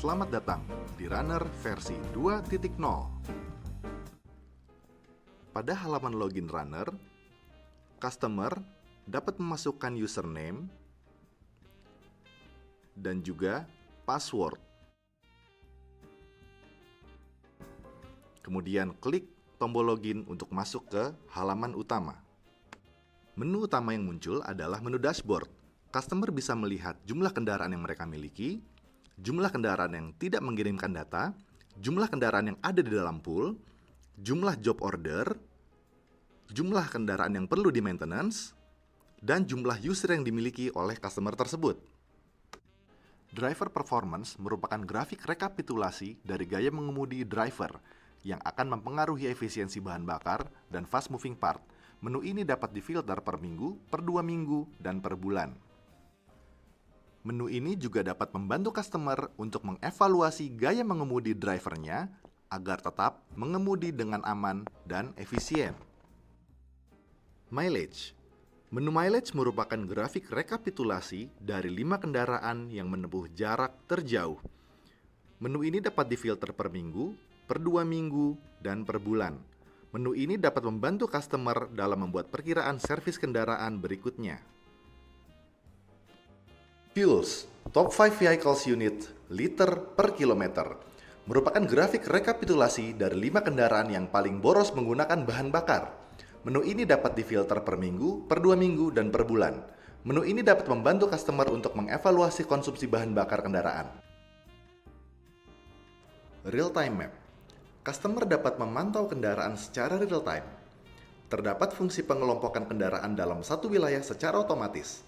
Selamat datang di Runner versi 2.0. Pada halaman login Runner, customer dapat memasukkan username dan juga password. Kemudian klik tombol login untuk masuk ke halaman utama. Menu utama yang muncul adalah menu dashboard. Customer bisa melihat jumlah kendaraan yang mereka miliki, jumlah kendaraan yang tidak mengirimkan data, jumlah kendaraan yang ada di dalam pool, jumlah job order, jumlah kendaraan yang perlu di maintenance, dan jumlah user yang dimiliki oleh customer tersebut. Driver performance merupakan grafik rekapitulasi dari gaya mengemudi driver yang akan mempengaruhi efisiensi bahan bakar dan fast moving part. Menu ini dapat difilter per minggu, per 2 minggu, dan per bulan. Menu ini juga dapat membantu customer untuk mengevaluasi gaya mengemudi drivernya agar tetap mengemudi dengan aman dan efisien. Mileage. Menu mileage merupakan grafik rekapitulasi dari 5 kendaraan yang menempuh jarak terjauh. Menu ini dapat difilter per minggu, per 2 minggu, dan per bulan. Menu ini dapat membantu customer dalam membuat perkiraan servis kendaraan berikutnya. Fuels, top 5 vehicles unit, liter per kilometer, merupakan grafik rekapitulasi dari 5 kendaraan yang paling boros menggunakan bahan bakar. Menu ini dapat difilter per minggu, per 2 minggu, dan per bulan. Menu ini dapat membantu customer untuk mengevaluasi konsumsi bahan bakar kendaraan. Real-time map. Customer dapat memantau kendaraan secara real-time. Terdapat fungsi pengelompokan kendaraan dalam satu wilayah secara otomatis.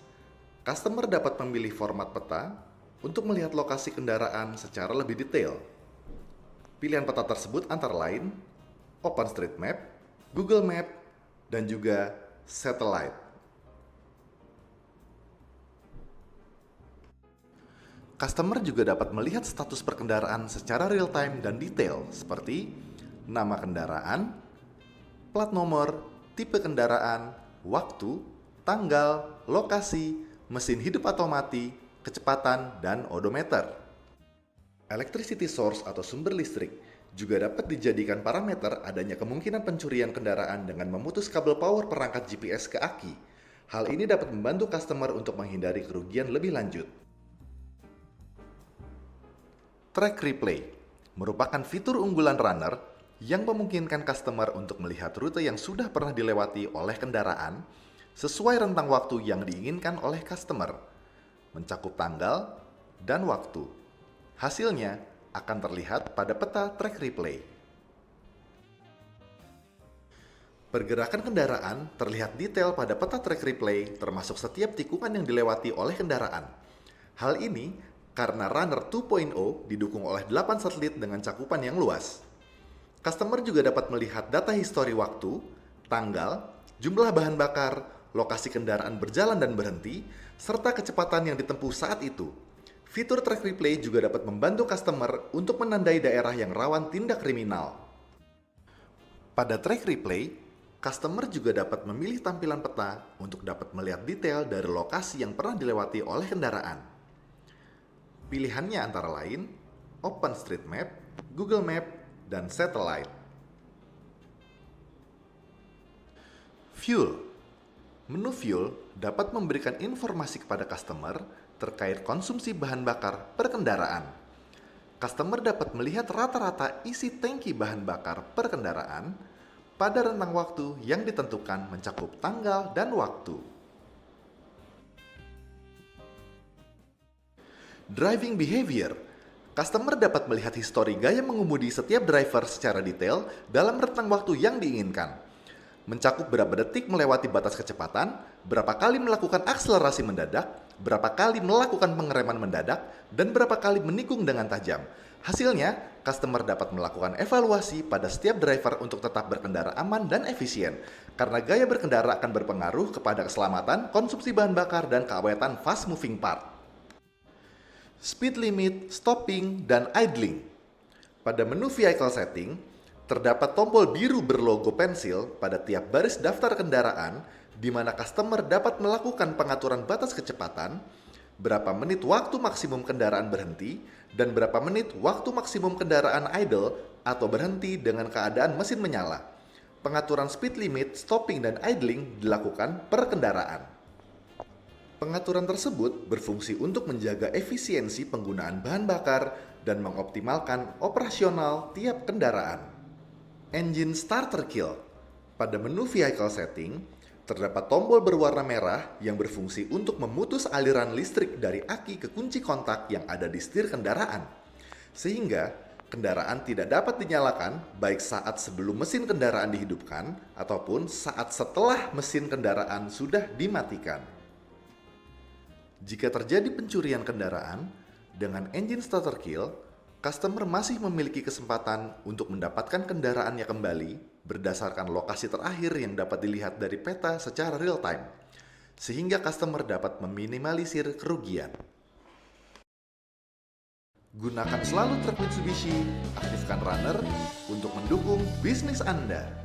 Customer dapat memilih format peta untuk melihat lokasi kendaraan secara lebih detail. Pilihan peta tersebut antara lain OpenStreetMap, Google Map, dan juga Satellite. Customer juga dapat melihat status perkendaraan secara real-time dan detail seperti nama kendaraan, plat nomor, tipe kendaraan, waktu, tanggal, lokasi, mesin hidup atau mati, kecepatan, dan odometer. Electricity source atau sumber listrik juga dapat dijadikan parameter adanya kemungkinan pencurian kendaraan dengan memutus kabel power perangkat GPS ke aki. Hal ini dapat membantu customer untuk menghindari kerugian lebih lanjut. Track Replay merupakan fitur unggulan Runner yang memungkinkan customer untuk melihat rute yang sudah pernah dilewati oleh kendaraan sesuai rentang waktu yang diinginkan oleh customer, mencakup tanggal dan waktu. Hasilnya akan terlihat pada peta Track Replay. Pergerakan kendaraan terlihat detail pada peta Track Replay termasuk setiap tikungan yang dilewati oleh kendaraan. Hal ini karena Runner 2.0 didukung oleh 8 satelit dengan cakupan yang luas. Customer juga dapat melihat data histori waktu, tanggal, jumlah bahan bakar, lokasi kendaraan berjalan dan berhenti, serta kecepatan yang ditempuh saat itu. Fitur Track Replay juga dapat membantu customer untuk menandai daerah yang rawan tindak kriminal. Pada Track Replay, customer juga dapat memilih tampilan peta untuk dapat melihat detail dari lokasi yang pernah dilewati oleh kendaraan. Pilihannya antara lain OpenStreetMap, Google Map, dan Satellite. Fuel. Menu Fuel dapat memberikan informasi kepada customer terkait konsumsi bahan bakar per kendaraan. Customer dapat melihat rata-rata isi tangki bahan bakar per kendaraan pada rentang waktu yang ditentukan mencakup tanggal dan waktu. Driving Behavior. Customer dapat melihat histori gaya mengemudi setiap driver secara detail dalam rentang waktu yang diinginkan. Mencakup berapa detik melewati batas kecepatan, berapa kali melakukan akselerasi mendadak, berapa kali melakukan pengereman mendadak, dan berapa kali menikung dengan tajam. Hasilnya, customer dapat melakukan evaluasi pada setiap driver untuk tetap berkendara aman dan efisien, karena gaya berkendara akan berpengaruh kepada keselamatan, konsumsi bahan bakar, dan keawetan fast moving part. Speed limit, stopping, dan idling. Pada menu vehicle setting, terdapat tombol biru berlogo pensil pada tiap baris daftar kendaraan di mana customer dapat melakukan pengaturan batas kecepatan, berapa menit waktu maksimum kendaraan berhenti, dan berapa menit waktu maksimum kendaraan idle atau berhenti dengan keadaan mesin menyala. Pengaturan speed limit, stopping, dan idling dilakukan per kendaraan. Pengaturan tersebut berfungsi untuk menjaga efisiensi penggunaan bahan bakar dan mengoptimalkan operasional tiap kendaraan. Engine Starter Kill. Pada menu Vehicle Setting, terdapat tombol berwarna merah yang berfungsi untuk memutus aliran listrik dari aki ke kunci kontak yang ada di setir kendaraan. Sehingga kendaraan tidak dapat dinyalakan baik saat sebelum mesin kendaraan dihidupkan ataupun saat setelah mesin kendaraan sudah dimatikan. Jika terjadi pencurian kendaraan, dengan Engine Starter Kill, customer masih memiliki kesempatan untuk mendapatkan kendaraannya kembali berdasarkan lokasi terakhir yang dapat dilihat dari peta secara real time, sehingga customer dapat meminimalisir kerugian. Gunakan selalu truk Mitsubishi, aktifkan runner untuk mendukung bisnis Anda.